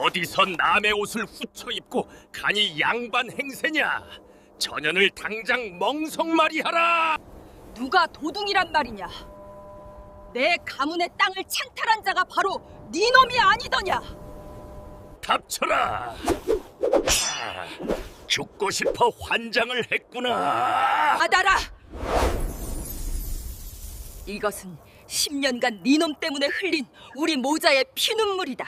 어디서 남의 옷을 훔쳐 입고 간이 양반 행세냐? 전현을 당장 멍석말이하라! 누가 도둑이란 말이냐? 내 가문의 땅을 창탈한 자가 바로 네 놈이 아니더냐? 닥쳐라! 죽고 싶어 환장을 했구나! 받아라! 이것은 10년간 네 놈 때문에 흘린 우리 모자의 피눈물이다.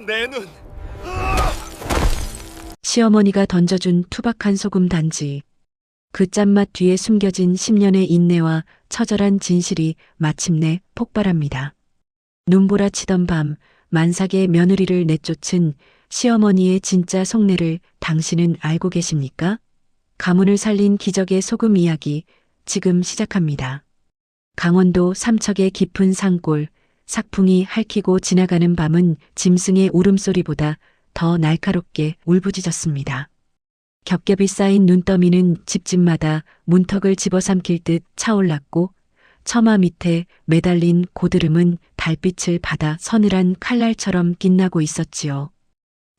내 눈! 시어머니가 던져준 투박한 소금 단지. 그 짠맛 뒤에 숨겨진 10년의 인내와 처절한 진실이 마침내 폭발합니다. 눈보라치던 밤 만삭의 며느리를 내쫓은 시어머니의 진짜 속내를 당신은 알고 계십니까? 가문을 살린 기적의 소금 이야기 지금 시작합니다. 강원도 삼척의 깊은 산골, 삭풍이 핥히고 지나가는 밤은 짐승의 울음소리보다 더 날카롭게 울부짖었습니다. 겹겹이 쌓인 눈더미는 집집마다 문턱을 집어삼킬 듯 차올랐고 처마 밑에 매달린 고드름은 달빛을 받아 서늘한 칼날처럼 빛나고 있었지요.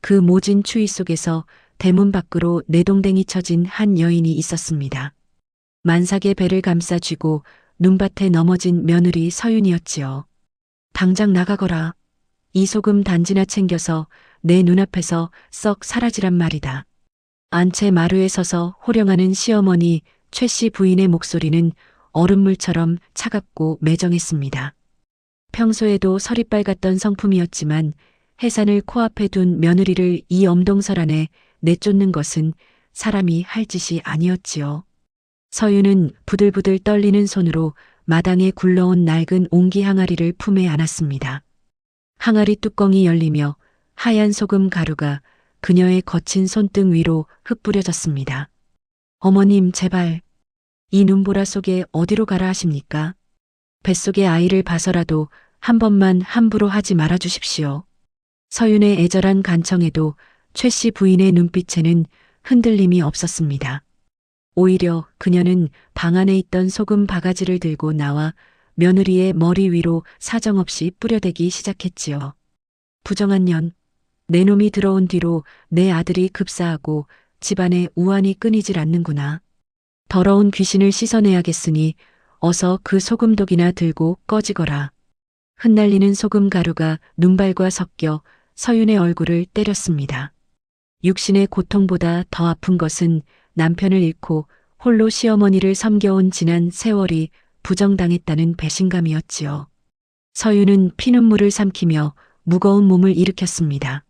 그 모진 추위 속에서 대문 밖으로 내동댕이 쳐진 한 여인이 있었습니다. 만삭의 배를 감싸 쥐고 눈밭에 넘어진 며느리 서윤이었지요. 당장 나가거라. 이 소금 단지나 챙겨서 내 눈앞에서 썩 사라지란 말이다. 안채 마루에 서서 호령하는 시어머니 최 씨 부인의 목소리는 얼음물처럼 차갑고 매정했습니다. 평소에도 설이 빨갛던 성품이었지만 해산을 코앞에 둔 며느리를 이 엄동설 안에 내쫓는 것은 사람이 할 짓이 아니었지요. 서윤은 부들부들 떨리는 손으로 마당에 굴러온 낡은 옹기 항아리를 품에 안았습니다. 항아리 뚜껑이 열리며 하얀 소금 가루가 그녀의 거친 손등 위로 흩뿌려졌습니다. 어머님, 제발. 이 눈보라 속에 어디로 가라 하십니까? 뱃속의 아이를 봐서라도 한 번만 함부로 하지 말아 주십시오. 서윤의 애절한 간청에도 최 씨 부인의 눈빛에는 흔들림이 없었습니다. 오히려 그녀는 방 안에 있던 소금 바가지를 들고 나와 며느리의 머리 위로 사정없이 뿌려대기 시작했지요. 부정한 년, 내 놈이 들어온 뒤로 내 아들이 급사하고 집안에 우환이 끊이질 않는구나. 더러운 귀신을 씻어내야겠으니 어서 그 소금독이나 들고 꺼지거라. 흩날리는 소금 가루가 눈발과 섞여 서윤의 얼굴을 때렸습니다. 육신의 고통보다 더 아픈 것은 남편을 잃고 홀로 시어머니를 섬겨온 지난 세월이 부정당했다는 배신감이었지요. 서윤은 피눈물을 삼키며 무거운 몸을 일으켰습니다.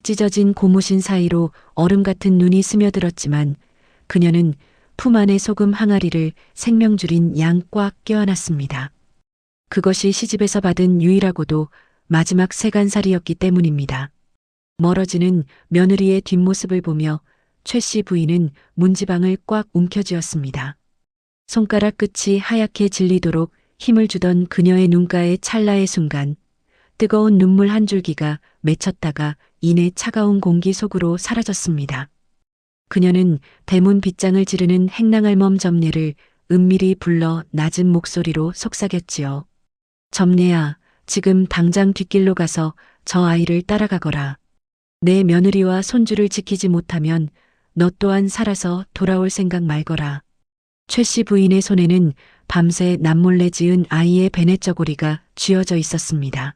찢어진 고무신 사이로 얼음 같은 눈이 스며들었지만 그녀는 품 안의 소금 항아리를 생명줄인 양 꽉 껴안았습니다. 그것이 시집에서 받은 유일하고도 마지막 세간살이였기 때문입니다. 멀어지는 며느리의 뒷모습을 보며 최 씨 부인은 문지방을 꽉 움켜쥐었습니다. 손가락 끝이 하얗게 질리도록 힘을 주던 그녀의 눈가의 찰나의 순간 뜨거운 눈물 한 줄기가 맺혔다가 이내 차가운 공기 속으로 사라졌습니다. 그녀는 대문 빗장을 지르는 행랑할멈 점례를 은밀히 불러 낮은 목소리로 속삭였지요. 점례야, 지금 당장 뒷길로 가서 저 아이를 따라가거라. 내 며느리와 손주를 지키지 못하면 너 또한 살아서 돌아올 생각 말거라. 최 씨 부인의 손에는 밤새 남몰래 지은 아이의 베네저고리가 쥐어져 있었습니다.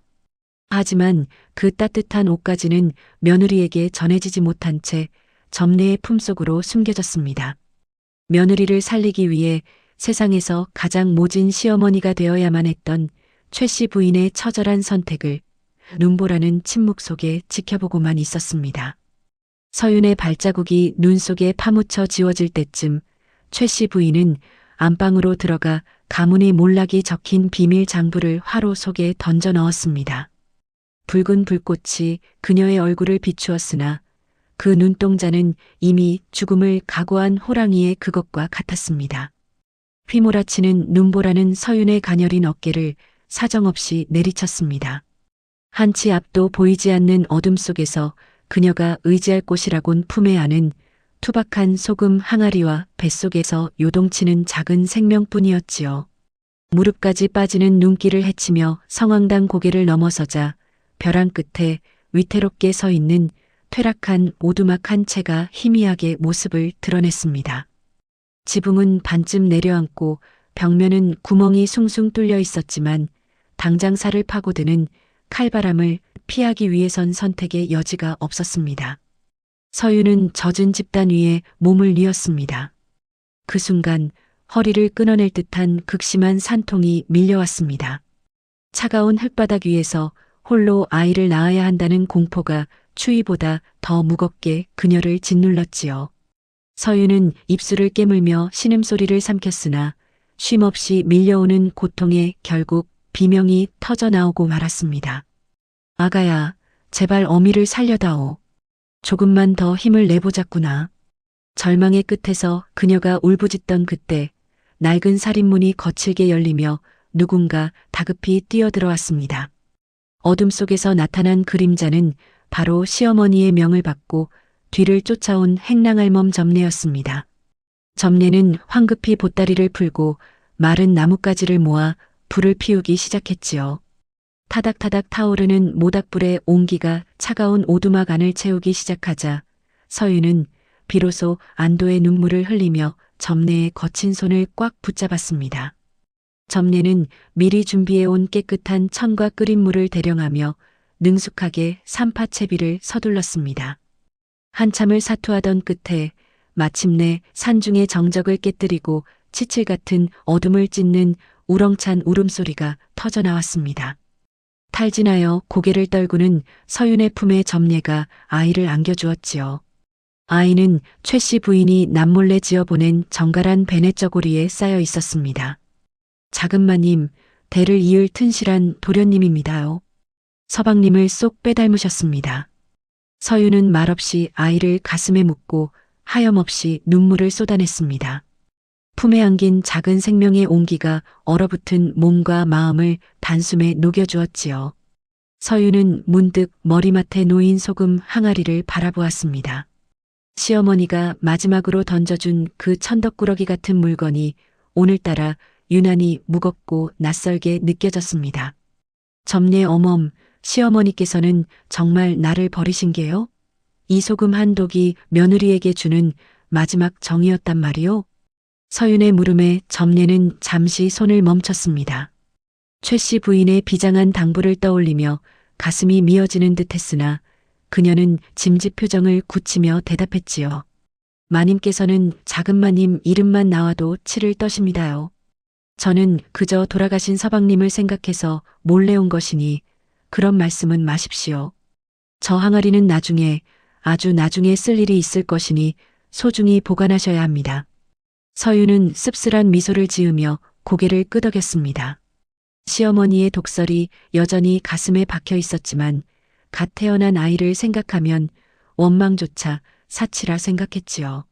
하지만 그 따뜻한 옷가지는 며느리에게 전해지지 못한 채 점례의 품속으로 숨겨졌습니다. 며느리를 살리기 위해 세상에서 가장 모진 시어머니가 되어야만 했던 최 씨 부인의 처절한 선택을 눈보라는 침묵 속에 지켜보고만 있었습니다. 서윤의 발자국이 눈 속에 파묻혀 지워질 때쯤 최 씨 부인은 안방으로 들어가 가문의 몰락이 적힌 비밀 장부를 화로 속에 던져 넣었습니다. 붉은 불꽃이 그녀의 얼굴을 비추었으나 그 눈동자는 이미 죽음을 각오한 호랑이의 그것과 같았습니다. 휘몰아치는 눈보라는 서윤의 가녀린 어깨를 사정없이 내리쳤습니다. 한치 앞도 보이지 않는 어둠 속에서 그녀가 의지할 곳이라곤 품에 안은 투박한 소금 항아리와 뱃속에서 요동치는 작은 생명뿐이었지요. 무릎까지 빠지는 눈길을 헤치며 성황당 고개를 넘어서자 벼랑 끝에 위태롭게 서 있는 퇴락한 오두막 한 채가 희미하게 모습을 드러냈습니다. 지붕은 반쯤 내려앉고 벽면은 구멍이 숭숭 뚫려 있었지만 당장 살을 파고드는 칼바람을 피하기 위해선 선택의 여지가 없었습니다. 서유는 젖은 집단 위에 몸을 뉘었습니다. 그 순간 허리를 끊어낼 듯한 극심한 산통이 밀려왔습니다. 차가운 흙바닥 위에서 홀로 아이를 낳아야 한다는 공포가 추위보다 더 무겁게 그녀를 짓눌렀지요. 서유는 입술을 깨물며 신음소리를 삼켰으나 쉼없이 밀려오는 고통에 결국 비명이 터져 나오고 말았습니다. 아가야, 제발 어미를 살려다오. 조금만 더 힘을 내보자꾸나. 절망의 끝에서 그녀가 울부짖던 그때 낡은 살인문이 거칠게 열리며 누군가 다급히 뛰어들어왔습니다. 어둠 속에서 나타난 그림자는 바로 시어머니의 명을 받고 뒤를 쫓아온 행랑할멈 점례였습니다. 점례는 황급히 보따리를 풀고 마른 나뭇가지를 모아 불을 피우기 시작했지요. 타닥타닥 타오르는 모닥불의 온기가 차가운 오두막 안을 채우기 시작하자 서유는 비로소 안도의 눈물을 흘리며 점례의 거친 손을 꽉 붙잡았습니다. 점례는 미리 준비해온 깨끗한 천과 끓인 물을 대령하며 능숙하게 산파채비를 서둘렀습니다. 한참을 사투하던 끝에 마침내 산중의 정적을 깨뜨리고 치칠 같은 어둠을 찢는 우렁찬 울음소리가 터져나왔습니다. 탈진하여 고개를 떨구는 서윤의 품에 점례가 아이를 안겨주었지요. 아이는 최 씨 부인이 남몰래 지어보낸 정갈한 베네쩌고리에 쌓여 있었습니다. 작은 마님, 대를 이을 튼실한 도련님입니다요. 서방님을 쏙 빼닮으셨습니다. 서윤은 말없이 아이를 가슴에 묻고 하염없이 눈물을 쏟아냈습니다. 품에 안긴 작은 생명의 온기가 얼어붙은 몸과 마음을 단숨에 녹여주었지요. 서윤은 문득 머리맡에 놓인 소금 항아리를 바라보았습니다. 시어머니가 마지막으로 던져준 그 천덕꾸러기 같은 물건이 오늘따라 유난히 무겁고 낯설게 느껴졌습니다. 점례 어멈, 시어머니께서는 정말 나를 버리신 게요? 이 소금 한 독이 며느리에게 주는 마지막 정이었단 말이요? 서윤의 물음에 점례는 잠시 손을 멈췄습니다. 최 씨 부인의 비장한 당부를 떠올리며 가슴이 미어지는 듯 했으나 그녀는 짐짓 표정을 굳히며 대답했지요. 마님께서는 작은 마님 이름만 나와도 치를 떠십니다요. 저는 그저 돌아가신 서방님을 생각해서 몰래 온 것이니 그런 말씀은 마십시오. 저 항아리는 나중에, 아주 나중에 쓸 일이 있을 것이니 소중히 보관하셔야 합니다. 서유는 씁쓸한 미소를 지으며 고개를 끄덕였습니다. 시어머니의 독설이 여전히 가슴에 박혀 있었지만 갓 태어난 아이를 생각하면 원망조차 사치라 생각했지요.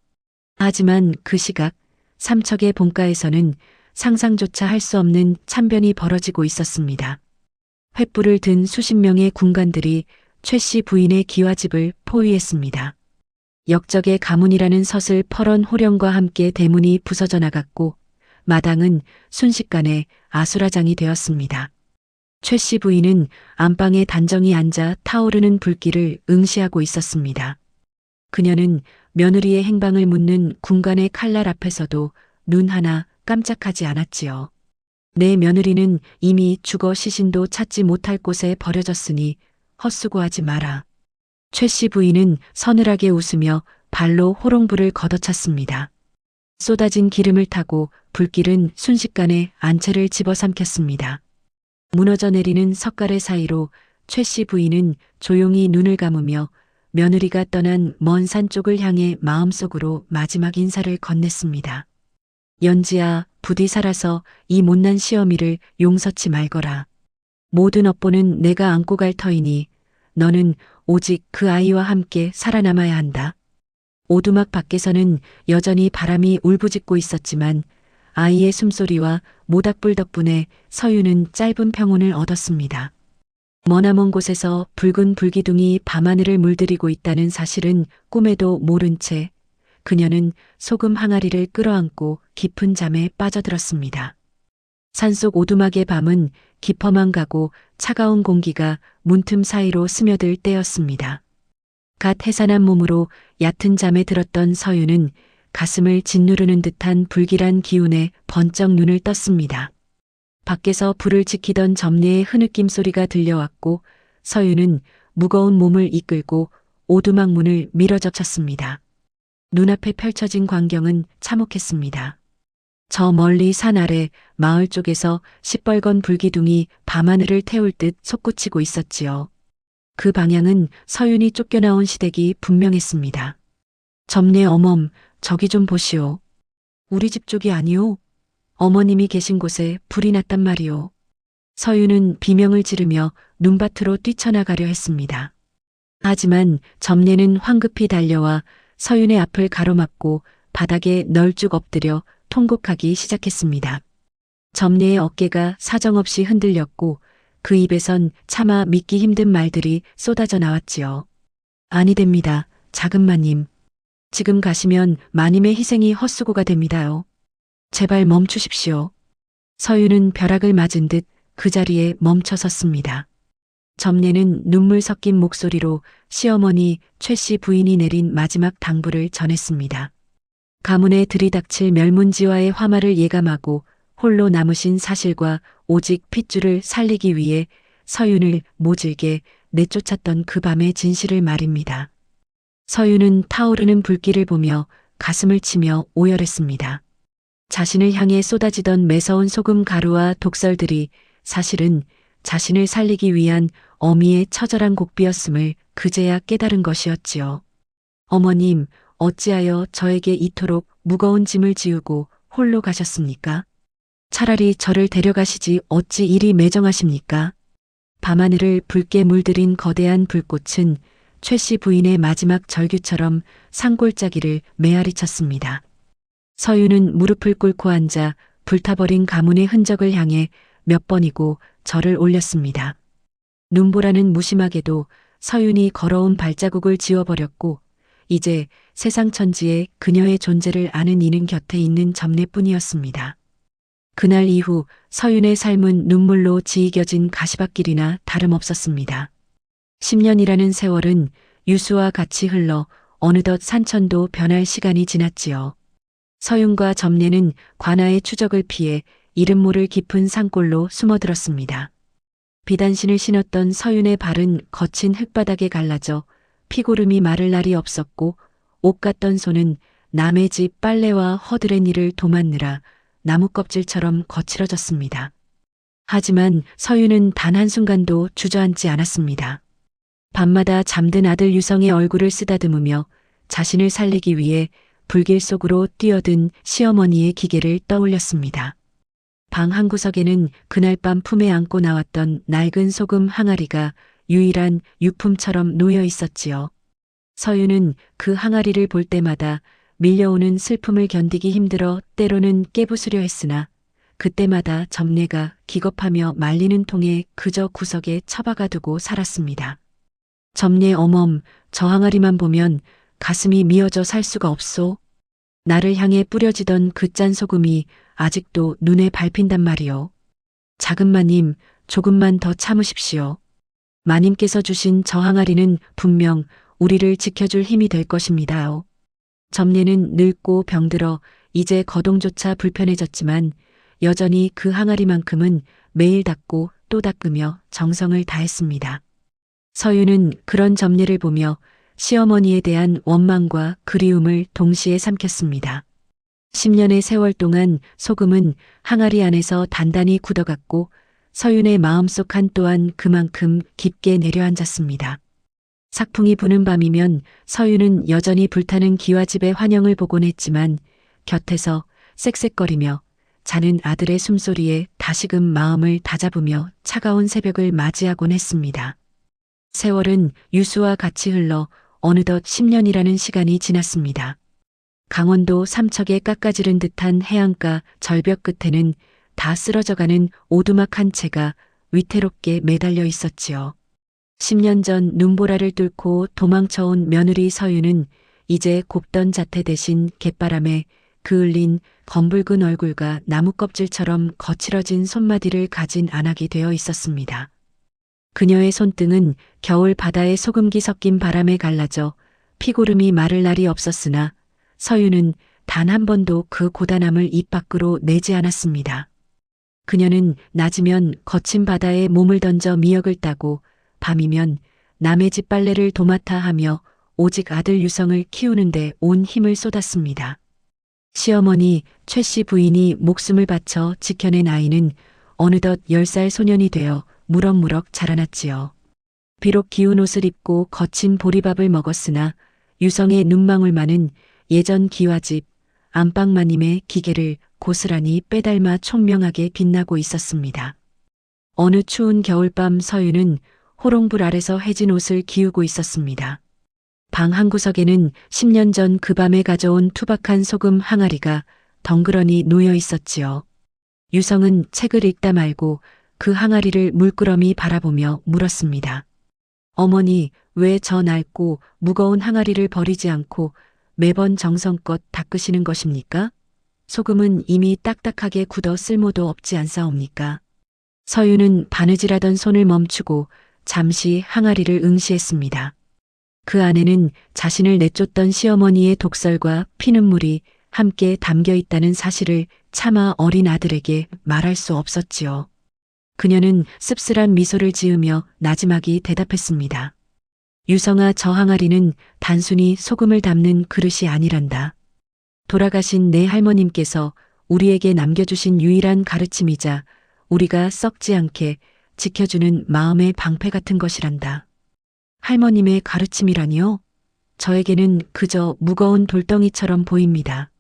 하지만 그 시각 삼척의 본가에서는 상상조차 할 수 없는 참변이 벌어지고 있었습니다. 횃불을 든 수십 명의 군관들이 최 씨 부인의 기와집을 포위했습니다. 역적의 가문이라는 서슬 펄언 호령과 함께 대문이 부서져 나갔고 마당은 순식간에 아수라장이 되었습니다. 최 씨 부인은 안방에 단정히 앉아 타오르는 불길을 응시하고 있었습니다. 그녀는 며느리의 행방을 묻는 군관의 칼날 앞에서도 눈 하나 깜짝하지 않았지요. 내 며느리는 이미 죽어 시신도 찾지 못할 곳에 버려졌으니 헛수고하지 마라. 최 씨 부인은 서늘하게 웃으며 발로 호롱불을 걷어찼습니다. 쏟아진 기름을 타고 불길은 순식간에 안채를 집어삼켰습니다. 무너져 내리는 석가래 사이로 최 씨 부인은 조용히 눈을 감으며 며느리가 떠난 먼 산 쪽을 향해 마음속으로 마지막 인사를 건넸습니다. 연지야, 부디 살아서 이 못난 시어미를 용서치 말거라. 모든 업보는 내가 안고 갈 터이니 너는 오직 그 아이와 함께 살아남아야 한다. 오두막 밖에서는 여전히 바람이 울부짖고 있었지만 아이의 숨소리와 모닥불 덕분에 서유는 짧은 평온을 얻었습니다. 머나먼 곳에서 붉은 불기둥이 밤하늘을 물들이고 있다는 사실은 꿈에도 모른 채 그녀는 소금 항아리를 끌어안고 깊은 잠에 빠져들었습니다. 산속 오두막의 밤은 깊어만 가고 차가운 공기가 문틈 사이로 스며들 때였습니다. 갓 해산한 몸으로 얕은 잠에 들었던 서윤은 가슴을 짓누르는 듯한 불길한 기운에 번쩍 눈을 떴습니다. 밖에서 불을 지키던 점례의 흐느낌 소리가 들려왔고 서윤은 무거운 몸을 이끌고 오두막 문을 밀어젖혔습니다. 눈앞에 펼쳐진 광경은 참혹했습니다. 저 멀리 산 아래 마을 쪽에서 시뻘건 불기둥이 밤하늘을 태울 듯 솟구치고 있었지요. 그 방향은 서윤이 쫓겨나온 시댁이 분명했습니다. 점례 어멈, 저기 좀 보시오. 우리 집 쪽이 아니오. 어머님이 계신 곳에 불이 났단 말이오. 서윤은 비명을 지르며 눈밭으로 뛰쳐나가려 했습니다. 하지만 점례는 황급히 달려와 서윤의 앞을 가로막고 바닥에 널쭉 엎드려 통곡하기 시작했습니다. 점례의 어깨가 사정없이 흔들렸고 그 입에선 차마 믿기 힘든 말들이 쏟아져 나왔지요. 아니 됩니다. 작은 마님. 지금 가시면 마님의 희생이 헛수고가 됩니다요. 제발 멈추십시오. 서윤은 벼락을 맞은 듯 그 자리에 멈춰 섰습니다. 점례는 눈물 섞인 목소리로 시어머니 최 씨 부인이 내린 마지막 당부를 전했습니다. 가문에 들이닥칠 멸문지화의 화마를 예감하고 홀로 남으신 사실과 오직 핏줄을 살리기 위해 서윤을 모질게 내쫓았던 그 밤의 진실을 말입니다. 서윤은 타오르는 불길을 보며 가슴을 치며 오열했습니다. 자신을 향해 쏟아지던 매서운 소금 가루와 독설들이 사실은 자신을 살리기 위한 어미의 처절한 곡비였음을 그제야 깨달은 것이었지요. 어머님, 어찌하여 저에게 이토록 무거운 짐을 지우고 홀로 가셨습니까? 차라리 저를 데려가시지 어찌 이리 매정하십니까? 밤하늘을 붉게 물들인 거대한 불꽃은 최 씨 부인의 마지막 절규처럼 산골짜기를 메아리 쳤습니다. 서윤은 무릎을 꿇고 앉아 불타버린 가문의 흔적을 향해 몇 번이고 절을 올렸습니다. 눈보라는 무심하게도 서윤이 걸어온 발자국을 지워버렸고 이제 세상 천지에 그녀의 존재를 아는 이는 곁에 있는 점례뿐이었습니다. 그날 이후 서윤의 삶은 눈물로 지이겨진 가시밭길이나 다름없었습니다. 10년이라는 세월은 유수와 같이 흘러 어느덧 산천도 변할 시간이 지났지요. 서윤과 점례는 관아의 추적을 피해 이름 모를 깊은 산골로 숨어들었습니다. 비단신을 신었던 서윤의 발은 거친 흙바닥에 갈라져 피고름이 마를 날이 없었고 옷 같던 손은 남의 집 빨래와 허드렛 일을 도맡느라 나무 껍질처럼 거칠어졌습니다. 하지만 서윤은 단 한순간도 주저앉지 않았습니다. 밤마다 잠든 아들 유성의 얼굴을 쓰다듬으며 자신을 살리기 위해 불길 속으로 뛰어든 시어머니의 기계를 떠올렸습니다. 방 한구석에는 그날 밤 품에 안고 나왔던 낡은 소금 항아리가 유일한 유품처럼 놓여 있었지요. 서윤은 그 항아리를 볼 때마다 밀려오는 슬픔을 견디기 힘들어 때로는 깨부수려 했으나 그때마다 점례가 기겁하며 말리는 통에 그저 구석에 처박아 두고 살았습니다. 점례 어멈, 저 항아리만 보면 가슴이 미어져 살 수가 없소. 나를 향해 뿌려지던 그 짠 소금이 아직도 눈에 밟힌단 말이오. 작은 마님, 조금만 더 참으십시오. 마님께서 주신 저 항아리는 분명 우리를 지켜줄 힘이 될 것입니다요. 점례는 늙고 병들어 이제 거동조차 불편해졌지만 여전히 그 항아리만큼은 매일 닦고 또 닦으며 정성을 다했습니다. 서윤은 그런 점례를 보며 시어머니에 대한 원망과 그리움을 동시에 삼켰습니다. 10년의 세월 동안 소금은 항아리 안에서 단단히 굳어갔고 서윤의 마음속 한 또한 그만큼 깊게 내려앉았습니다. 삭풍이 부는 밤이면 서윤은 여전히 불타는 기와집의 환영을 보곤 했지만 곁에서 쌕쌕거리며 자는 아들의 숨소리에 다시금 마음을 다잡으며 차가운 새벽을 맞이하곤 했습니다. 세월은 유수와 같이 흘러 어느덧 10년이라는 시간이 지났습니다. 강원도 삼척에 깎아지른 듯한 해안가 절벽 끝에는 다 쓰러져가는 오두막 한 채가 위태롭게 매달려 있었지요. 10년 전 눈보라를 뚫고 도망쳐온 며느리 서윤은 이제 곱던 자태 대신 갯바람에 그을린 검붉은 얼굴과 나무 껍질처럼 거칠어진 손마디를 가진 안악이 되어 있었습니다. 그녀의 손등은 겨울 바다의 소금기 섞인 바람에 갈라져 피고름이 마를 날이 없었으나 서유는 단 한 번도 그 고단함을 입 밖으로 내지 않았습니다. 그녀는 낮이면 거친 바다에 몸을 던져 미역을 따고 밤이면 남의 집 빨래를 도맡아 하며 오직 아들 유성을 키우는데 온 힘을 쏟았습니다. 시어머니 최 씨 부인이 목숨을 바쳐 지켜낸 아이는 어느덧 10살 소년이 되어 무럭무럭 자라났지요. 비록 기운 옷을 입고 거친 보리밥을 먹었으나 유성의 눈망울만은 예전 기와집 안방마님의 기계를 고스란히 빼닮아 총명하게 빛나고 있었습니다. 어느 추운 겨울밤 서유는 호롱불 아래서 해진 옷을 기우고 있었습니다. 방 한구석에는 10년 전 그 밤에 가져온 투박한 소금 항아리가 덩그러니 놓여 있었지요. 유성은 책을 읽다 말고 그 항아리를 물끄러미 바라보며 물었습니다. 어머니, 왜 저 낡고 무거운 항아리를 버리지 않고 매번 정성껏 닦으시는 것입니까? 소금은 이미 딱딱하게 굳어 쓸모도 없지 않사옵니까? 서유는 바느질하던 손을 멈추고 잠시 항아리를 응시했습니다. 그 안에는 자신을 내쫓던 시어머니의 독설과 피눈물이 함께 담겨 있다는 사실을 차마 어린 아들에게 말할 수 없었지요. 그녀는 씁쓸한 미소를 지으며 나지막이 대답했습니다. 유성아, 저 항아리는 단순히 소금을 담는 그릇이 아니란다. 돌아가신 내 할머님께서 우리에게 남겨주신 유일한 가르침이자 우리가 썩지 않게 지켜주는 마음의 방패 같은 것이란다. 할머님의 가르침이라니요? 저에게는 그저 무거운 돌덩이처럼 보입니다.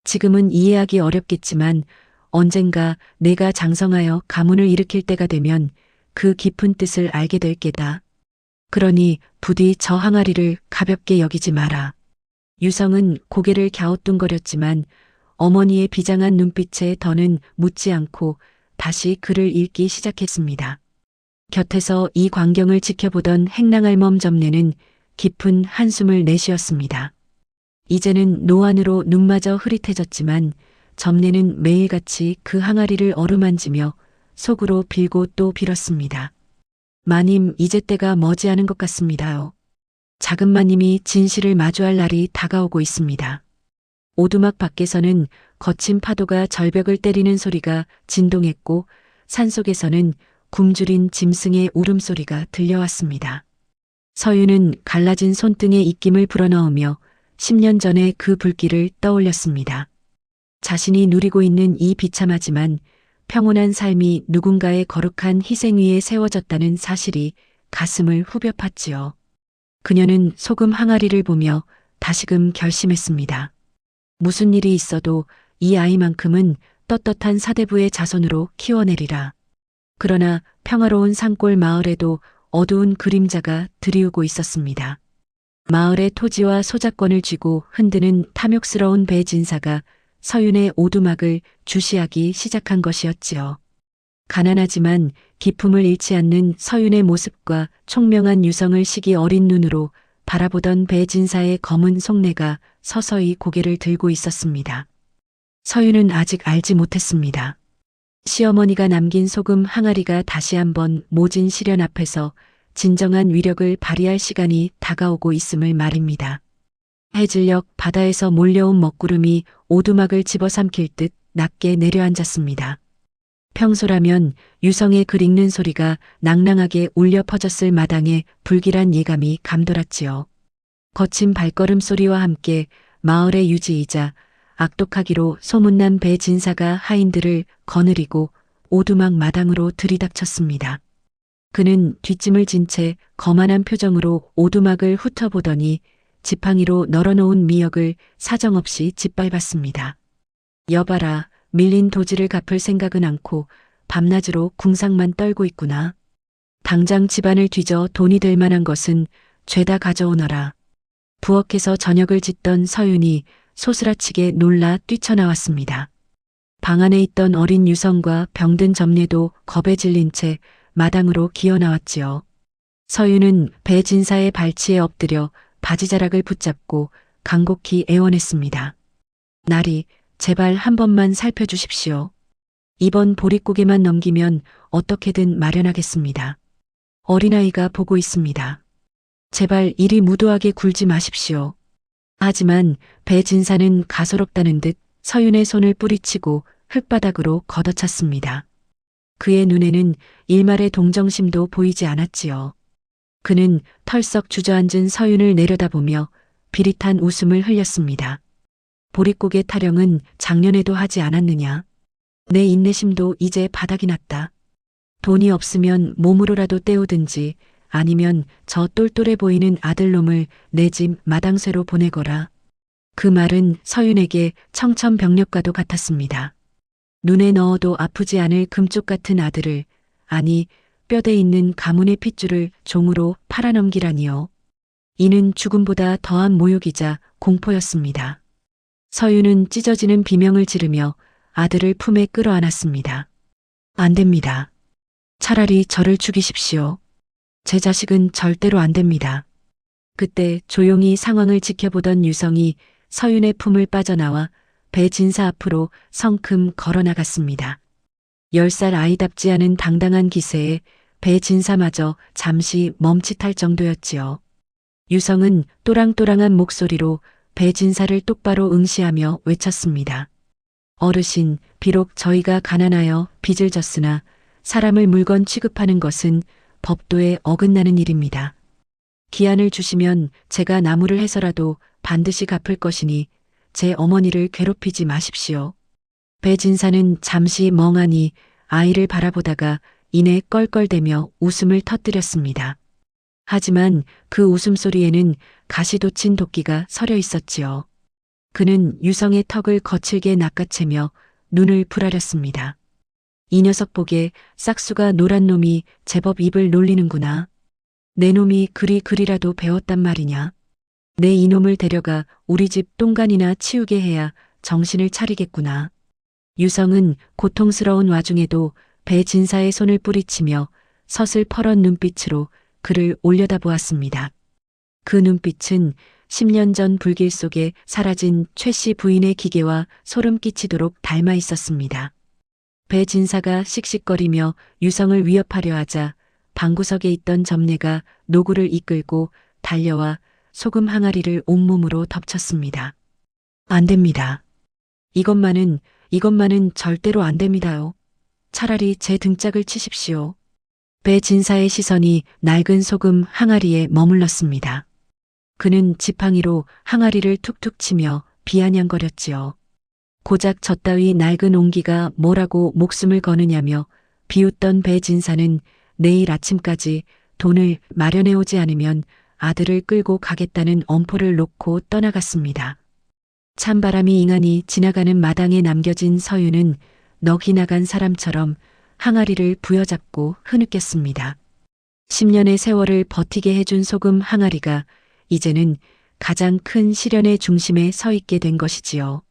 지금은 이해하기 어렵겠지만 언젠가 내가 장성하여 가문을 일으킬 때가 되면 그 깊은 뜻을 알게 될 게다. 그러니 부디 저 항아리를 가볍게 여기지 마라. 유성은 고개를 갸우뚱거렸지만 어머니의 비장한 눈빛에 더는 묻지 않고 다시 글을 읽기 시작했습니다. 곁에서 이 광경을 지켜보던 행랑할멈 점례는 깊은 한숨을 내쉬었습니다. 이제는 노안으로 눈마저 흐릿해졌지만 점례는 매일같이 그 항아리를 어루만지며 속으로 빌고 또 빌었습니다. 마님, 이제 때가 머지않은 것 같습니다요. 작은 마님이 진실을 마주할 날이 다가오고 있습니다. 오두막 밖에서는 거친 파도가 절벽을 때리는 소리가 진동했고 산속에서는 굶주린 짐승의 울음소리가 들려왔습니다. 서유는 갈라진 손등에 입김을 불어넣으며 10년 전의 그 불길을 떠올렸습니다. 자신이 누리고 있는 이 비참하지만 평온한 삶이 누군가의 거룩한 희생 위에 세워졌다는 사실이 가슴을 후벼 팠지요. 그녀는 소금 항아리를 보며 다시금 결심했습니다. 무슨 일이 있어도 이 아이만큼은 떳떳한 사대부의 자손으로 키워내리라. 그러나 평화로운 산골 마을에도 어두운 그림자가 드리우고 있었습니다. 마을의 토지와 소작권을 쥐고 흔드는 탐욕스러운 배진사가 서윤의 오두막을 주시하기 시작한 것이었지요. 가난하지만 기품을 잃지 않는 서윤의 모습과 총명한 유성을 시기 어린 눈으로 바라보던 배진사의 검은 속내가 서서히 고개를 들고 있었습니다. 서윤은 아직 알지 못했습니다. 시어머니가 남긴 소금 항아리가 다시 한번 모진 시련 앞에서 진정한 위력을 발휘할 시간이 다가오고 있음을 말입니다. 해질녘 바다에서 몰려온 먹구름이 오두막을 집어삼킬 듯 낮게 내려앉았습니다. 평소라면 유성의 글 읽는 소리가 낭낭하게 울려 퍼졌을 마당에 불길한 예감이 감돌았지요. 거친 발걸음 소리와 함께 마을의 유지이자 악독하기로 소문난 배진사가 하인들을 거느리고 오두막 마당으로 들이닥쳤습니다. 그는 뒷짐을 진 채 거만한 표정으로 오두막을 훑어보더니 지팡이로 널어놓은 미역을 사정없이 짓밟았습니다. 여봐라, 밀린 도지를 갚을 생각은 않고 밤낮으로 궁상만 떨고 있구나. 당장 집안을 뒤져 돈이 될 만한 것은 죄다 가져오너라. 부엌에서 저녁을 짓던 서윤이 소스라치게 놀라 뛰쳐나왔습니다. 방 안에 있던 어린 유성과 병든 점례도 겁에 질린 채 마당으로 기어나왔지요. 서윤은 배진사의 발치에 엎드려 바지자락을 붙잡고 간곡히 애원했습니다. 나리, 제발 한 번만 살펴주십시오. 이번 보릿고개만 넘기면 어떻게든 마련하겠습니다. 어린아이가 보고 있습니다. 제발 이리 무도하게 굴지 마십시오. 하지만 배진사는 가소롭다는 듯 서윤의 손을 뿌리치고 흙바닥으로 걷어찼습니다. 그의 눈에는 일말의 동정심도 보이지 않았지요. 그는 털썩 주저앉은 서윤을 내려다보며 비릿한 웃음을 흘렸습니다. 보릿고개 타령은 작년에도 하지 않았느냐. 내 인내심도 이제 바닥이 났다. 돈이 없으면 몸으로라도 때우든지 아니면 저 똘똘해 보이는 아들놈을 내 집 마당쇠로 보내거라. 그 말은 서윤에게 청천벽력과도 같았습니다. 눈에 넣어도 아프지 않을 금쪽 같은 아들을, 아니 뼈대 있는 가문의 핏줄을 종으로 팔아넘기라니요. 이는 죽음보다 더한 모욕이자 공포였습니다. 서윤은 찢어지는 비명을 지르며 아들을 품에 끌어안았습니다. 안 됩니다. 차라리 저를 죽이십시오. 제 자식은 절대로 안 됩니다. 그때 조용히 상황을 지켜보던 유성이 서윤의 품을 빠져나와 배진사 앞으로 성큼 걸어나갔습니다. 10살 아이답지 않은 당당한 기세에 배진사마저 잠시 멈칫할 정도였지요. 유성은 또랑또랑한 목소리로 배진사를 똑바로 응시하며 외쳤습니다. 어르신, 비록 저희가 가난하여 빚을 졌으나 사람을 물건 취급하는 것은 법도에 어긋나는 일입니다. 기한을 주시면 제가 나무를 해서라도 반드시 갚을 것이니 제 어머니를 괴롭히지 마십시오. 배진사는 잠시 멍하니 아이를 바라보다가 이내 껄껄대며 웃음을 터뜨렸습니다. 하지만 그 웃음소리에는 가시돋친 도끼가 서려 있었지요. 그는 유성의 턱을 거칠게 낚아채며 눈을 부라렸습니다. 이 녀석 보게 싹수가 노란 놈이 제법 입을 놀리는구나. 내 놈이 그리라도 배웠단 말이냐. 내 이놈을 데려가 우리 집 똥간이나 치우게 해야 정신을 차리겠구나. 유성은 고통스러운 와중에도 배진사의 손을 뿌리치며 서슬퍼런 눈빛으로 그를 올려다보았습니다. 그 눈빛은 10년 전 불길 속에 사라진 최 씨 부인의 기계와 소름 끼치도록 닮아 있었습니다. 배진사가 씩씩거리며 유성을 위협하려 하자 방구석에 있던 점례가 노구를 이끌고 달려와 소금 항아리를 온몸으로 덮쳤습니다. 안 됩니다. 이것만은 절대로 안 됩니다요. 차라리 제 등짝을 치십시오. 배진사의 시선이 낡은 소금 항아리에 머물렀습니다. 그는 지팡이로 항아리를 툭툭 치며 비아냥거렸지요. 고작 저따위 낡은 옹기가 뭐라고 목숨을 거느냐며 비웃던 배진사는 내일 아침까지 돈을 마련해 오지 않으면 아들을 끌고 가겠다는 엄포를 놓고 떠나갔습니다. 찬바람이 잉하니 지나가는 마당에 남겨진 서윤은 넋이 나간 사람처럼 항아리를 부여잡고 흐느꼈습니다. 10년의 세월을 버티게 해준 소금 항아리가 이제는 가장 큰 시련의 중심에 서 있게 된 것이지요.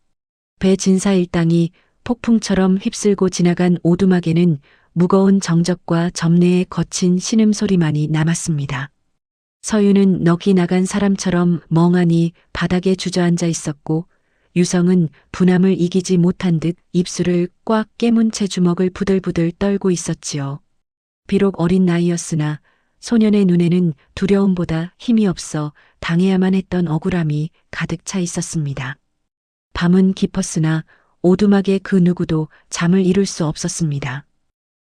배진사 일당이 폭풍처럼 휩쓸고 지나간 오두막에는 무거운 정적과 점례의 거친 신음소리만이 남았습니다. 서윤은 넋이 나간 사람처럼 멍하니 바닥에 주저앉아 있었고 유성은 분함을 이기지 못한 듯 입술을 꽉 깨문 채 주먹을 부들부들 떨고 있었지요. 비록 어린 나이였으나 소년의 눈에는 두려움보다 힘이 없어 당해야만 했던 억울함이 가득 차 있었습니다. 밤은 깊었으나 오두막의 그 누구도 잠을 이룰 수 없었습니다.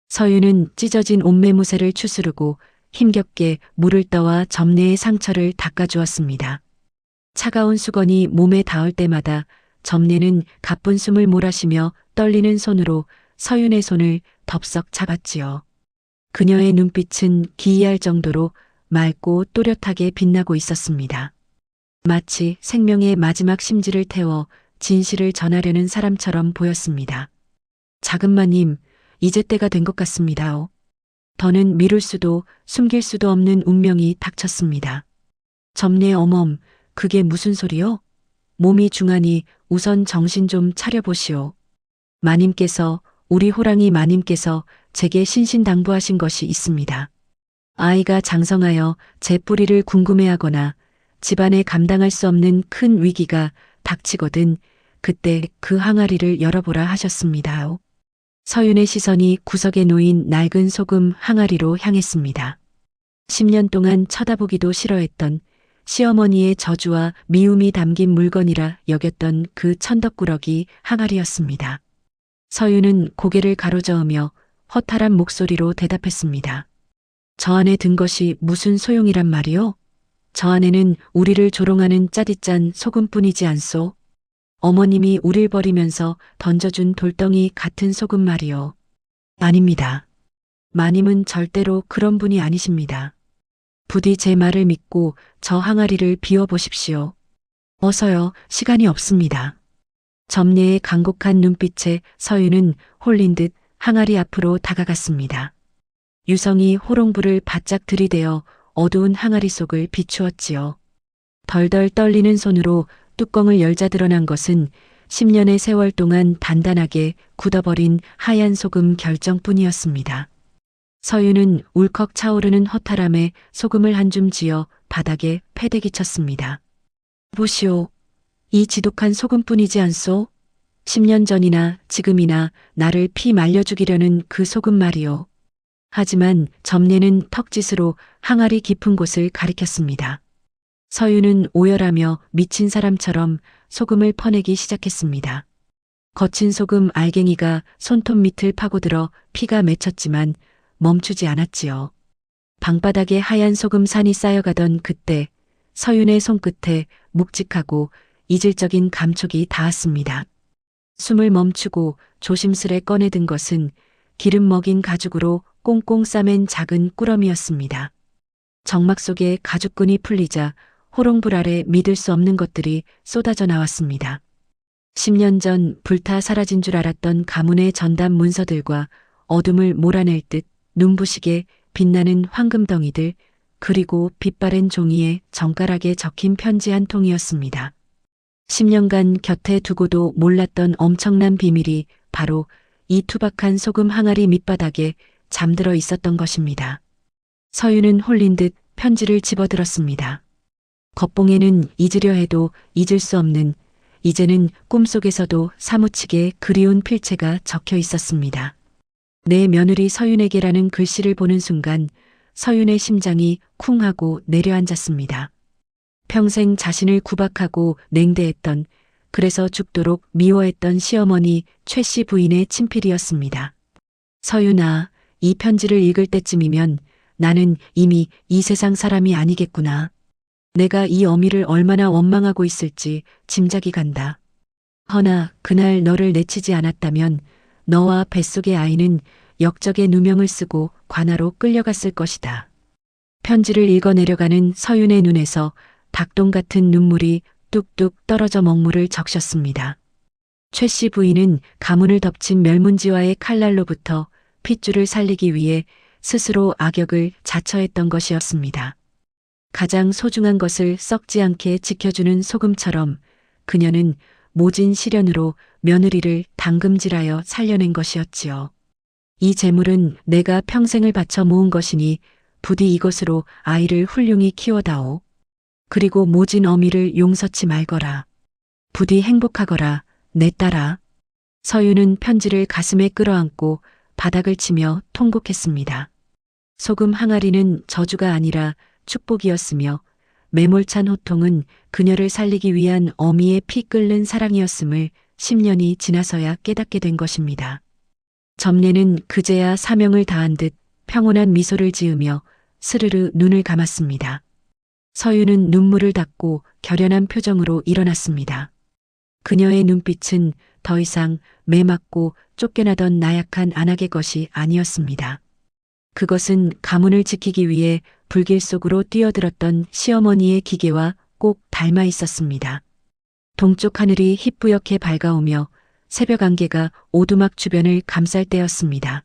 서윤은 찢어진 옷매무새를 추스르고 힘겹게 물을 떠와 점례의 상처를 닦아주었습니다. 차가운 수건이 몸에 닿을 때마다 점례는 가쁜 숨을 몰아쉬며 떨리는 손으로 서윤의 손을 덥석 잡았지요. 그녀의 눈빛은 기이할 정도로 맑고 또렷하게 빛나고 있었습니다. 마치 생명의 마지막 심지를 태워 진실을 전하려는 사람처럼 보였습니다. 작은마님, 이제 때가 된 것 같습니다요. 더는 미룰 수도 숨길 수도 없는 운명이 닥쳤습니다. 점례 어멈, 그게 무슨 소리요? 몸이 중하니 우선 정신 좀 차려보시오. 마님께서, 우리 호랑이 마님께서 제게 신신당부하신 것이 있습니다. 아이가 장성하여 제 뿌리를 궁금해하거나 집안에 감당할 수 없는 큰 위기가 닥치거든 그때 그 항아리를 열어보라 하셨습니다. 서윤의 시선이 구석에 놓인 낡은 소금 항아리로 향했습니다. 10년 동안 쳐다보기도 싫어했던 시어머니의 저주와 미움이 담긴 물건이라 여겼던 그 천덕꾸러기 항아리였습니다. 서윤은 고개를 가로저으며 허탈한 목소리로 대답했습니다. 저 안에 든 것이 무슨 소용이란 말이오? 저 안에는 우리를 조롱하는 짜디짠 소금뿐이지 않소? 어머님이 우릴 버리면서 던져준 돌덩이 같은 소금 말이오. 아닙니다. 마님은 절대로 그런 분이 아니십니다. 부디 제 말을 믿고 저 항아리를 비워보십시오. 어서요, 시간이 없습니다. 점례의 간곡한 눈빛에 서윤은 홀린 듯 항아리 앞으로 다가갔습니다. 유성이 호롱불을 바짝 들이대어 어두운 항아리 속을 비추었지요. 덜덜 떨리는 손으로 뚜껑을 열자 드러난 것은 10년의 세월 동안 단단하게 굳어버린 하얀 소금 결정뿐이었습니다. 서윤은 울컥 차오르는 허탈함에 소금을 한 줌 쥐어 바닥에 패대기 쳤습니다. 보시오. 이 지독한 소금뿐이지 않소? 10년 전이나 지금이나 나를 피 말려 죽이려는 그 소금 말이오. 하지만 점례는 턱짓으로 항아리 깊은 곳을 가리켰습니다. 서윤은 오열하며 미친 사람처럼 소금을 퍼내기 시작했습니다. 거친 소금 알갱이가 손톱 밑을 파고들어 피가 맺혔지만 멈추지 않았지요. 방바닥에 하얀 소금 산이 쌓여가던 그때 서윤의 손끝에 묵직하고 이질적인 감촉이 닿았습니다. 숨을 멈추고 조심스레 꺼내든 것은 기름 먹인 가죽으로 꽁꽁 싸맨 작은 꾸러미였습니다. 정막 속에 가죽끈이 풀리자 호롱불 아래 믿을 수 없는 것들이 쏟아져 나왔습니다. 10년 전 불타 사라진 줄 알았던 가문의 전담 문서들과 어둠을 몰아낼 듯 눈부시게 빛나는 황금덩이들, 그리고 빛바랜 종이에 정갈하게 적힌 편지 한 통이었습니다. 10년간 곁에 두고도 몰랐던 엄청난 비밀이 바로 이 투박한 소금 항아리 밑바닥에 잠들어 있었던 것입니다. 서윤은 홀린 듯 편지를 집어들었습니다. 겉봉에는 잊으려 해도 잊을 수 없는, 이제는 꿈속에서도 사무치게 그리운 필체가 적혀 있었습니다. 내 며느리 서윤에게라는 글씨를 보는 순간 서윤의 심장이 쿵 하고 내려앉았습니다. 평생 자신을 구박하고 냉대했던, 그래서 죽도록 미워했던 시어머니 최 씨 부인의 친필이었습니다. 서윤아, 이 편지를 읽을 때쯤이면 나는 이미 이 세상 사람이 아니겠구나. 내가 이 어미를 얼마나 원망하고 있을지 짐작이 간다. 허나 그날 너를 내치지 않았다면 너와 뱃속의 아이는 역적의 누명을 쓰고 관아로 끌려갔을 것이다. 편지를 읽어 내려가는 서윤의 눈에서 닭똥 같은 눈물이 뚝뚝 떨어져 먹물을 적셨습니다. 최 씨 부인은 가문을 덮친 멸문지와의 칼날로부터 핏줄을 살리기 위해 스스로 악역을 자처했던 것이었습니다. 가장 소중한 것을 썩지 않게 지켜주는 소금처럼 그녀는 모진 시련으로 며느리를 당금질하여 살려낸 것이었지요. 이 재물은 내가 평생을 바쳐 모은 것이니 부디 이것으로 아이를 훌륭히 키워다오. 그리고 모진 어미를 용서치 말거라. 부디 행복하거라, 내 딸아. 서윤은 편지를 가슴에 끌어안고 바닥을 치며 통곡했습니다. 소금 항아리는 저주가 아니라 축복이었으며 매몰찬 호통은 그녀를 살리기 위한 어미의 피 끓는 사랑이었음을 10년이 지나서야 깨닫게 된 것입니다. 점례는 그제야 사명을 다한 듯 평온한 미소를 지으며 스르르 눈을 감았습니다. 서윤은 눈물을 닦고 결연한 표정으로 일어났습니다. 그녀의 눈빛은 더 이상 매맞고 쫓겨나던 나약한 안악의 것이 아니었습니다. 그것은 가문을 지키기 위해 불길 속으로 뛰어들었던 시어머니의 기계와 꼭 닮아 있었습니다. 동쪽 하늘이 희뿌옇게 밝아오며 새벽 안개가 오두막 주변을 감쌀 때였습니다.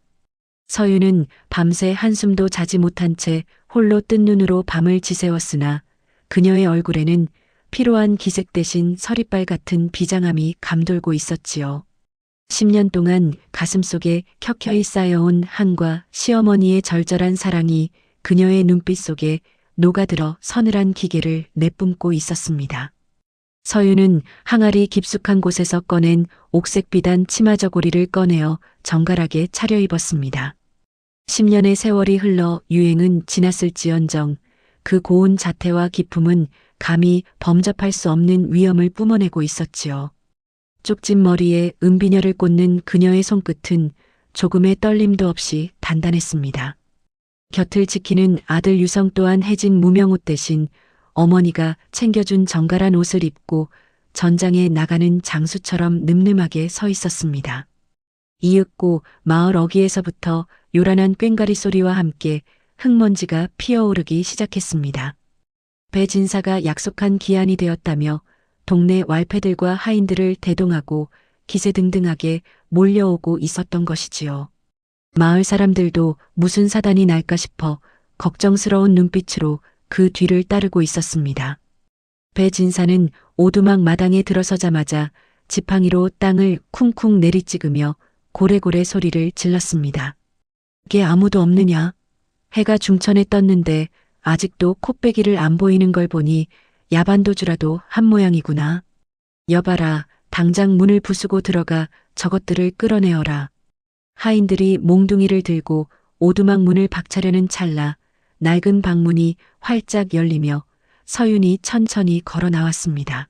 서윤은 밤새 한숨도 자지 못한 채 홀로 뜬 눈으로 밤을 지새웠으나 그녀의 얼굴에는 피로한 기색 대신 서리빨 같은 비장함이 감돌고 있었지요. 10년 동안 가슴속에 켜켜이 쌓여온 한과 시어머니의 절절한 사랑이 그녀의 눈빛 속에 녹아들어 서늘한 기계를 내뿜고 있었습니다. 서윤은 항아리 깊숙한 곳에서 꺼낸 옥색 비단 치마 저고리를 꺼내어 정갈하게 차려입었습니다. 10년의 세월이 흘러 유행은 지났을지언정 그 고운 자태와 기품은 감히 범접할 수 없는 위엄을 뿜어내고 있었지요. 쪽진 머리에 은비녀를 꽂는 그녀의 손끝은 조금의 떨림도 없이 단단했습니다. 곁을 지키는 아들 유성 또한 해진 무명옷 대신 어머니가 챙겨준 정갈한 옷을 입고 전장에 나가는 장수처럼 늠름하게 서 있었습니다. 이윽고 마을 어귀에서부터 요란한 꽹과리 소리와 함께 흙먼지가 피어오르기 시작했습니다. 배진사가 약속한 기한이 되었다며 동네 왈패들과 하인들을 대동하고 기세등등하게 몰려오고 있었던 것이지요. 마을 사람들도 무슨 사단이 날까 싶어 걱정스러운 눈빛으로 그 뒤를 따르고 있었습니다. 배진사는 오두막 마당에 들어서자마자 지팡이로 땅을 쿵쿵 내리찍으며 고래고래 소리를 질렀습니다. 이게 아무도 없느냐? 해가 중천에 떴는데 아직도 콧배기를 안 보이는 걸 보니 야반도주라도 한 모양이구나. 여봐라, 당장 문을 부수고 들어가 저것들을 끌어내어라. 하인들이 몽둥이를 들고 오두막 문을 박차려는 찰나 낡은 방문이 활짝 열리며 서윤이 천천히 걸어 나왔습니다.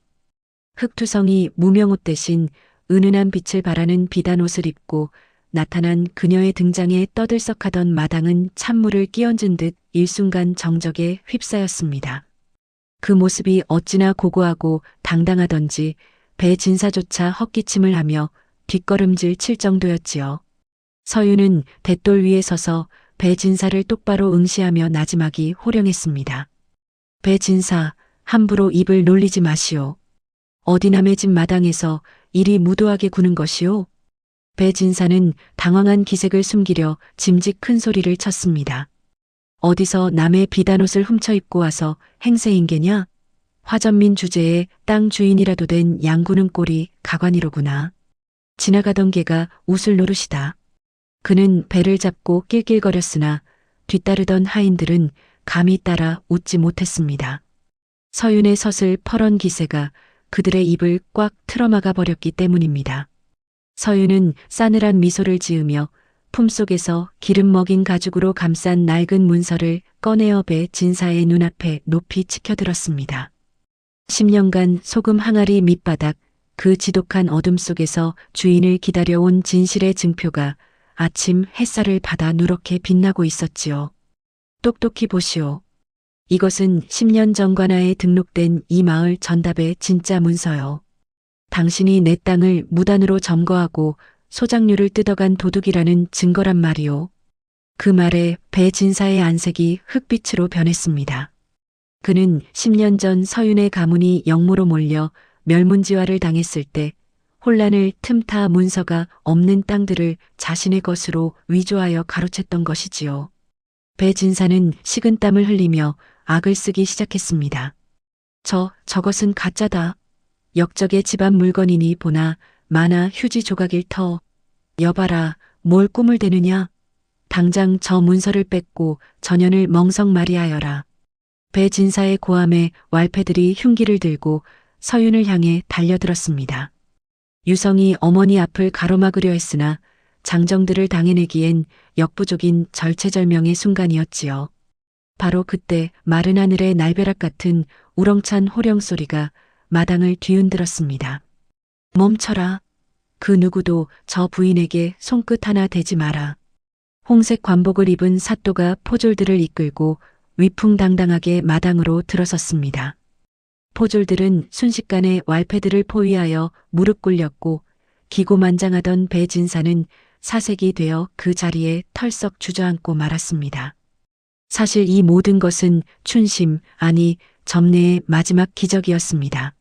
흑투성이 무명옷 대신 은은한 빛을 발하는 비단옷을 입고 나타난 그녀의 등장에 떠들썩하던 마당은 찬물을 끼얹은 듯 일순간 정적에 휩싸였습니다. 그 모습이 어찌나 고고하고 당당하던지 배진사조차 헛기침을 하며 뒷걸음질 칠 정도였지요. 서윤은 돛돌 위에 서서 배진사를 똑바로 응시하며 나지막이 호령했습니다. 배진사, 함부로 입을 놀리지 마시오. 어디 남의 집 마당에서 이리 무도하게 구는 것이오? 배진사는 당황한 기색을 숨기려 짐짓 큰 소리를 쳤습니다. 어디서 남의 비단옷을 훔쳐 입고 와서 행세인게냐? 화전민 주제에 땅 주인이라도 된 양구는 꼴이 가관이로구나. 지나가던 개가 웃을 노릇이다. 그는 배를 잡고 낄낄거렸으나 뒤따르던 하인들은 감히 따라 웃지 못했습니다. 서윤의 서슬 퍼런 기세가 그들의 입을 꽉 틀어막아 버렸기 때문입니다. 서윤은 싸늘한 미소를 지으며 품속에서 기름 먹인 가죽으로 감싼 낡은 문서를 꺼내어 배진사의 눈앞에 높이 치켜들었습니다. 10년간 소금 항아리 밑바닥 그 지독한 어둠 속에서 주인을 기다려온 진실의 증표가 아침 햇살을 받아 누렇게 빛나고 있었지요. 똑똑히 보시오. 이것은 10년 전 관아에 등록된 이 마을 전답의 진짜 문서요. 당신이 내 땅을 무단으로 점거하고 소작류를 뜯어간 도둑이라는 증거란 말이오. 그 말에 배진사의 안색이 흑빛으로 변했습니다. 그는 10년 전 서윤의 가문이 영모로 몰려 멸문지화를 당했을 때 혼란을 틈타 문서가 없는 땅들을 자신의 것으로 위조하여 가로챘던 것이지요. 배진사는 식은땀을 흘리며 악을 쓰기 시작했습니다. 저것은 가짜다. 역적의 집안 물건이니 보나 마나 휴지 조각일 터. 여봐라, 뭘 꿈을 대느냐. 당장 저 문서를 뺏고 전연을 멍석마리하여라. 배진사의 고함에 왈패들이 흉기를 들고 서윤을 향해 달려들었습니다. 유성이 어머니 앞을 가로막으려 했으나 장정들을 당해내기엔 역부족인 절체절명의 순간이었지요. 바로 그때 마른 하늘의 날벼락 같은 우렁찬 호령소리가 마당을 뒤흔들었습니다. 멈춰라. 그 누구도 저 부인에게 손끝 하나 대지 마라. 홍색 관복을 입은 사또가 포졸들을 이끌고 위풍당당하게 마당으로 들어섰습니다. 포졸들은 순식간에 왈패들을 포위하여 무릎 꿇렸고 기고만장하던 배진사는 사색이 되어 그 자리에 털썩 주저앉고 말았습니다. 사실 이 모든 것은 춘심, 아니 점례의 마지막 기적이었습니다.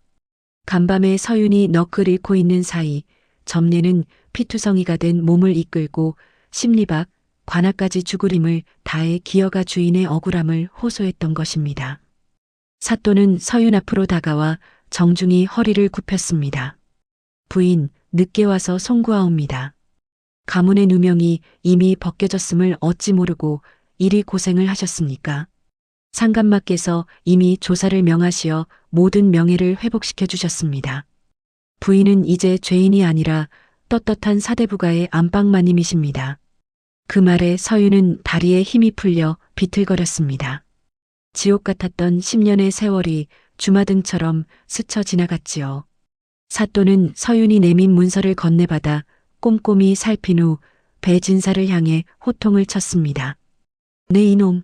간밤에 서윤이 넋을 잃고 있는 사이 점례는 피투성이가 된 몸을 이끌고 심리박, 관아까지 죽으림을 다해 기어가 주인의 억울함을 호소했던 것입니다. 사또는 서윤 앞으로 다가와 정중히 허리를 굽혔습니다. 부인, 늦게 와서 송구하옵니다. 가문의 누명이 이미 벗겨졌음을 어찌 모르고 이리 고생을 하셨습니까? 상간마께서 이미 조사를 명하시어 모든 명예를 회복시켜 주셨습니다. 부인은 이제 죄인이 아니라 떳떳한 사대부가의 안방마님이십니다. 그 말에 서유는 다리에 힘이 풀려 비틀거렸습니다. 지옥 같았던 10년의 세월이 주마등처럼 스쳐 지나갔지요. 사또는 서윤이 내민 문서를 건네받아 꼼꼼히 살핀 후 배진사를 향해 호통을 쳤습니다. 네 이놈,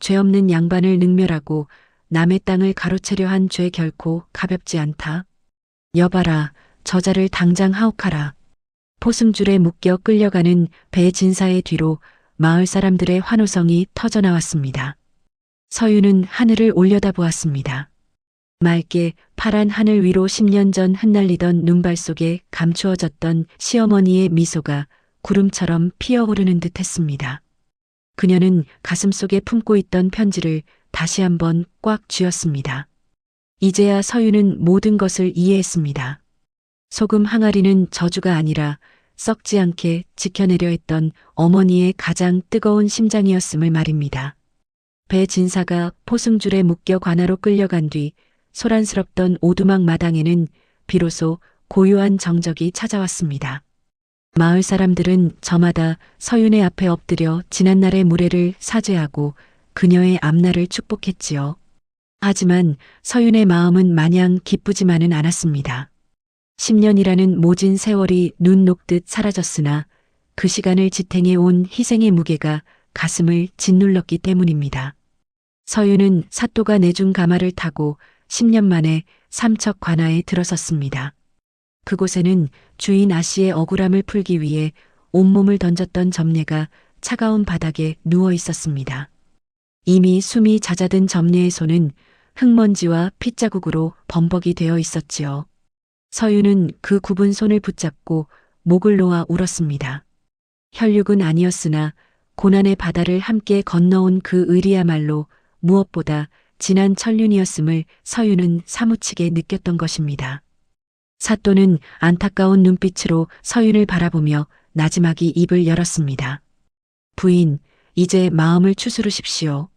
죄 없는 양반을 능멸하고 남의 땅을 가로채려 한 죄 결코 가볍지 않다. 여봐라, 저자를 당장 하옥하라. 포승줄에 묶여 끌려가는 배진사의 뒤로 마을 사람들의 환호성이 터져나왔습니다. 서유는 하늘을 올려다보았습니다. 맑게 파란 하늘 위로 10년 전 흩날리던 눈발 속에 감추어졌던 시어머니의 미소가 구름처럼 피어오르는 듯 했습니다. 그녀는 가슴속에 품고 있던 편지를 다시 한번 꽉 쥐었습니다. 이제야 서유는 모든 것을 이해했습니다. 소금 항아리는 저주가 아니라 썩지 않게 지켜내려 했던 어머니의 가장 뜨거운 심장이었음을 말입니다. 배진사가 포승줄에 묶여 관아로 끌려간 뒤 소란스럽던 오두막 마당에는 비로소 고요한 정적이 찾아왔습니다. 마을 사람들은 저마다 서윤의 앞에 엎드려 지난날의 무례를 사죄하고 그녀의 앞날을 축복했지요. 하지만 서윤의 마음은 마냥 기쁘지만은 않았습니다. 10년이라는 모진 세월이 눈 녹듯 사라졌으나 그 시간을 지탱해 온 희생의 무게가 가슴을 짓눌렀기 때문입니다. 서윤은 사또가 내준 가마를 타고 10년 만에 삼척 관아에 들어섰습니다. 그곳에는 주인 아씨의 억울함을 풀기 위해 온몸을 던졌던 점례가 차가운 바닥에 누워 있었습니다. 이미 숨이 잦아든 점례의 손은 흙먼지와 핏자국으로 범벅이 되어 있었지요. 서유는 그 굽은 손을 붙잡고 목을 놓아 울었습니다. 혈육은 아니었으나 고난의 바다를 함께 건너온 그 의리야말로 무엇보다 진한 천륜이었음을 서유는 사무치게 느꼈던 것입니다. 사또는 안타까운 눈빛으로 서윤을 바라보며 나지막이 입을 열었습니다. 부인, 이제 마음을 추스르십시오.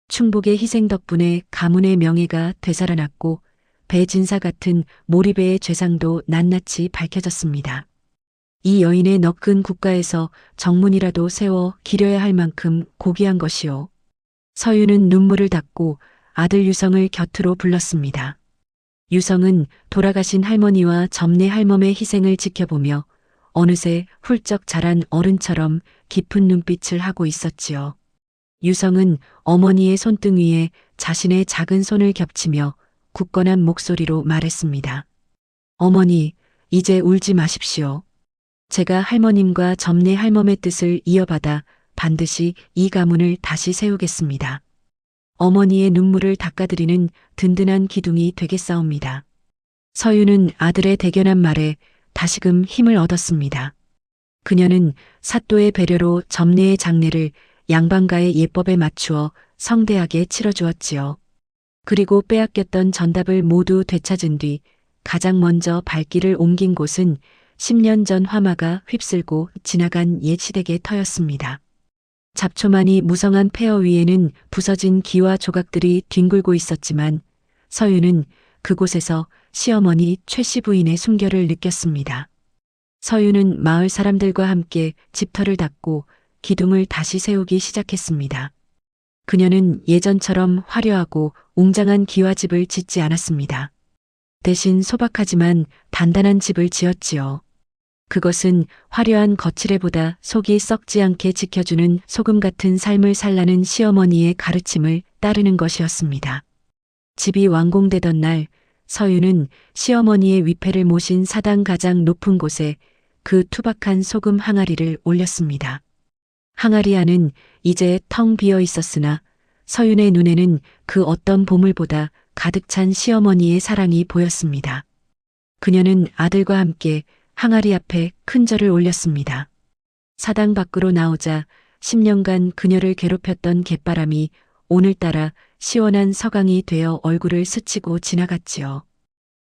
충복의 희생 덕분에 가문의 명예가 되살아났고 배진사 같은 몰입의 죄상도 낱낱이 밝혀졌습니다. 이 여인의 너큰 국가에서 정문이라도 세워 기려야 할 만큼 고귀한 것이요. 서유는 눈물을 닦고 아들 유성을 곁으로 불렀습니다. 유성은 돌아가신 할머니와 점례 할멈의 희생을 지켜보며 어느새 훌쩍 자란 어른처럼 깊은 눈빛을 하고 있었지요. 유성은 어머니의 손등 위에 자신의 작은 손을 겹치며 굳건한 목소리로 말했습니다. 어머니, 이제 울지 마십시오. 제가 할머님과 점례 할멈의 뜻을 이어받아 반드시 이 가문을 다시 세우겠습니다. 어머니의 눈물을 닦아드리는 든든한 기둥이 되겠사옵니다. 서유는 아들의 대견한 말에 다시금 힘을 얻었습니다. 그녀는 사또의 배려로 점례의 장례를 양반가의 예법에 맞추어 성대하게 치러주었지요. 그리고 빼앗겼던 전답을 모두 되찾은 뒤 가장 먼저 발길을 옮긴 곳은 10년 전 화마가 휩쓸고 지나간 옛 시댁의 터였습니다. 잡초만이 무성한 폐허 위에는 부서진 기와 조각들이 뒹굴고 있었지만 서유는 그곳에서 시어머니 최씨 부인의 순결을 느꼈습니다. 서유는 마을 사람들과 함께 집터를 닦고 기둥을 다시 세우기 시작했습니다. 그녀는 예전처럼 화려하고 웅장한 기와집을 짓지 않았습니다. 대신 소박하지만 단단한 집을 지었지요. 그것은 화려한 거칠애보다 속이 썩지 않게 지켜주는 소금 같은 삶을 살라는 시어머니의 가르침을 따르는 것이었습니다. 집이 완공되던 날 서유는 시어머니의 위패를 모신 사당 가장 높은 곳에 그 투박한 소금 항아리를 올렸습니다. 항아리 안은 이제 텅 비어 있었으나 서윤의 눈에는 그 어떤 보물보다 가득 찬 시어머니의 사랑이 보였습니다. 그녀는 아들과 함께 항아리 앞에 큰 절을 올렸습니다. 사당 밖으로 나오자 10년간 그녀를 괴롭혔던 갯바람이 오늘따라 시원한 서강이 되어 얼굴을 스치고 지나갔지요.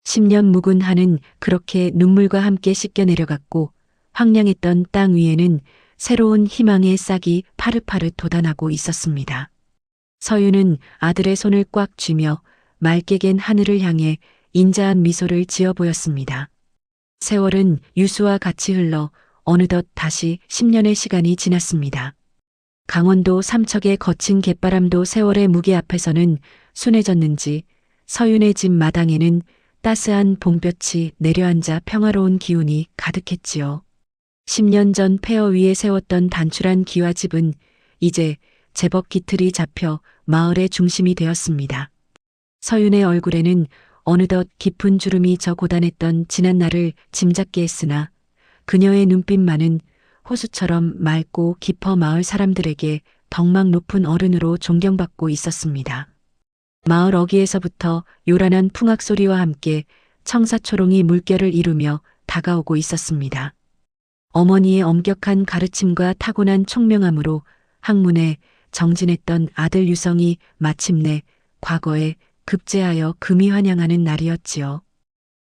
10년 묵은 한은 그렇게 눈물과 함께 씻겨 내려갔고 황량했던 땅 위에는 새로운 희망의 싹이 파릇파릇 돋아나고 있었습니다. 서유는 아들의 손을 꽉 쥐며 맑게 갠 하늘을 향해 인자한 미소를 지어 보였습니다. 세월은 유수와 같이 흘러 어느덧 다시 10년의 시간이 지났습니다. 강원도 삼척의 거친 갯바람도 세월의 무게 앞에서는 순해졌는지 서윤의 집 마당에는 따스한 봄볕이 내려앉아 평화로운 기운이 가득했지요. 10년 전 폐허 위에 세웠던 단출한 기와집은 이제 제법 기틀이 잡혀 마을의 중심이 되었습니다. 서윤의 얼굴에는 어느덧 깊은 주름이 져 고단했던 지난 날을 짐작게 했으나 그녀의 눈빛만은 호수처럼 맑고 깊어 마을 사람들에게 덕망 높은 어른으로 존경받고 있었습니다. 마을 어귀에서부터 요란한 풍악 소리와 함께 청사초롱이 물결을 이루며 다가오고 있었습니다. 어머니의 엄격한 가르침과 타고난 총명함으로 학문에 정진했던 아들 유성이 마침내 과거에 급제하여 금이 환영하는 날이었지요.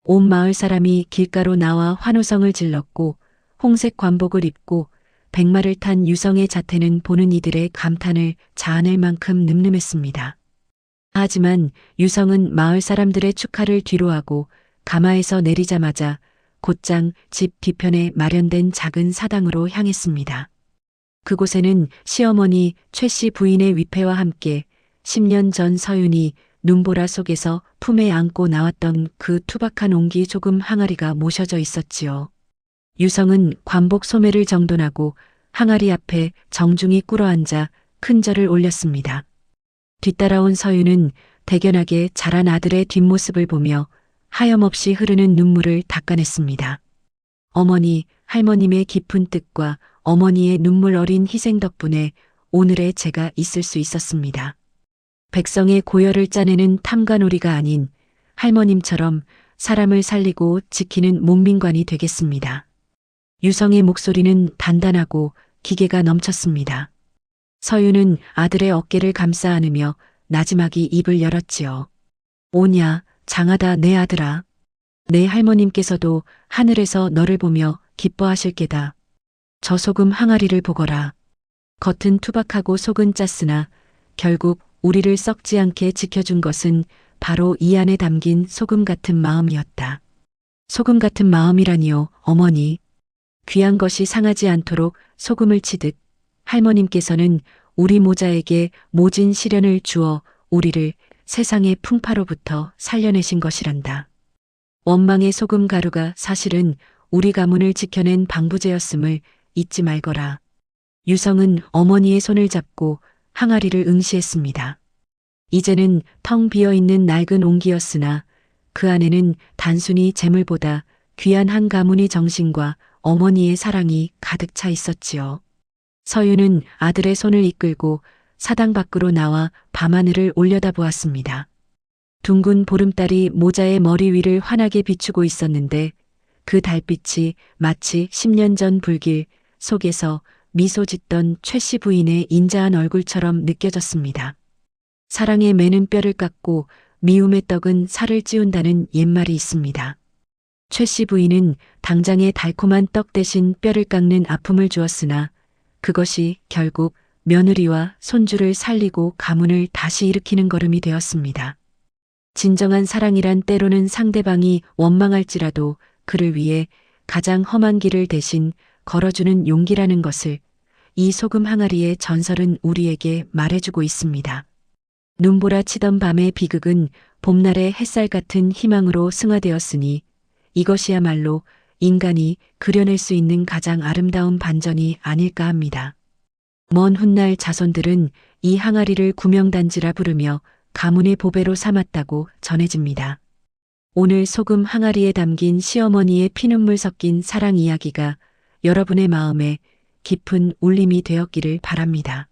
온 마을 사람이 길가로 나와 환호성을 질렀고 홍색 관복을 입고 백마를 탄 유성의 자태는 보는 이들의 감탄을 자아낼 만큼 늠름했습니다. 하지만 유성은 마을 사람들의 축하를 뒤로하고 가마에서 내리자마자 곧장 집 뒤편에 마련된 작은 사당으로 향했습니다. 그곳에는 시어머니 최 씨 부인의 위패와 함께 10년 전 서윤이 눈보라 속에서 품에 안고 나왔던 그 투박한 옹기 조금 항아리가 모셔져 있었지요. 유성은 관복 소매를 정돈하고 항아리 앞에 정중히 꿇어앉아 큰 절을 올렸습니다. 뒤따라온 서윤은 대견하게 자란 아들의 뒷모습을 보며 하염없이 흐르는 눈물을 닦아냈습니다. 어머니, 할머님의 깊은 뜻과 어머니의 눈물 어린 희생 덕분에 오늘의 제가 있을 수 있었습니다. 백성의 고열을 짜내는 탐관오리가 아닌 할머님처럼 사람을 살리고 지키는 목민관이 되겠습니다. 유성의 목소리는 단단하고 기계가 넘쳤습니다. 서유는 아들의 어깨를 감싸 안으며 나지막이 입을 열었지요. 오냐, 장하다 내 아들아. 내 할머님께서도 하늘에서 너를 보며 기뻐하실 게다. 저 소금 항아리를 보거라. 겉은 투박하고 속은 짰으나 결국 우리를 썩지 않게 지켜준 것은 바로 이 안에 담긴 소금 같은 마음이었다. 소금 같은 마음이라니요, 어머니. 귀한 것이 상하지 않도록 소금을 치듯 할머님께서는 우리 모자에게 모진 시련을 주어 우리를 세상의 풍파로부터 살려내신 것이란다. 원망의 소금 가루가 사실은 우리 가문을 지켜낸 방부제였음을 잊지 말거라. 유성은 어머니의 손을 잡고 항아리를 응시했습니다. 이제는 텅 비어있는 낡은 옹기였으나 그 안에는 단순히 재물보다 귀한 한 가문의 정신과 어머니의 사랑이 가득 차 있었지요. 서유는 아들의 손을 이끌고 사당 밖으로 나와 밤하늘을 올려다보았습니다. 둥근 보름달이 모자의 머리 위를 환하게 비추고 있었는데 그 달빛이 마치 10년 전 불길 속에서 미소 짓던 최 씨 부인의 인자한 얼굴처럼 느껴졌습니다. 사랑에 매는 뼈를 깎고 미움의 떡은 살을 찌운다는 옛말이 있습니다. 최 씨 부인은 당장의 달콤한 떡 대신 뼈를 깎는 아픔을 주었으나 그것이 결국 며느리와 손주를 살리고 가문을 다시 일으키는 걸음이 되었습니다. 진정한 사랑이란 때로는 상대방이 원망할지라도 그를 위해 가장 험한 길을 대신 걸어주는 용기라는 것을 이 소금 항아리의 전설은 우리에게 말해주고 있습니다. 눈보라 치던 밤의 비극은 봄날의 햇살 같은 희망으로 승화되었으니 이것이야말로 인간이 그려낼 수 있는 가장 아름다운 반전이 아닐까 합니다. 먼 훗날 자손들은 이 항아리를 구명단지라 부르며 가문의 보배로 삼았다고 전해집니다. 오늘 소금 항아리에 담긴 시어머니의 피눈물 섞인 사랑 이야기가 여러분의 마음에 깊은 울림이 되었기를 바랍니다.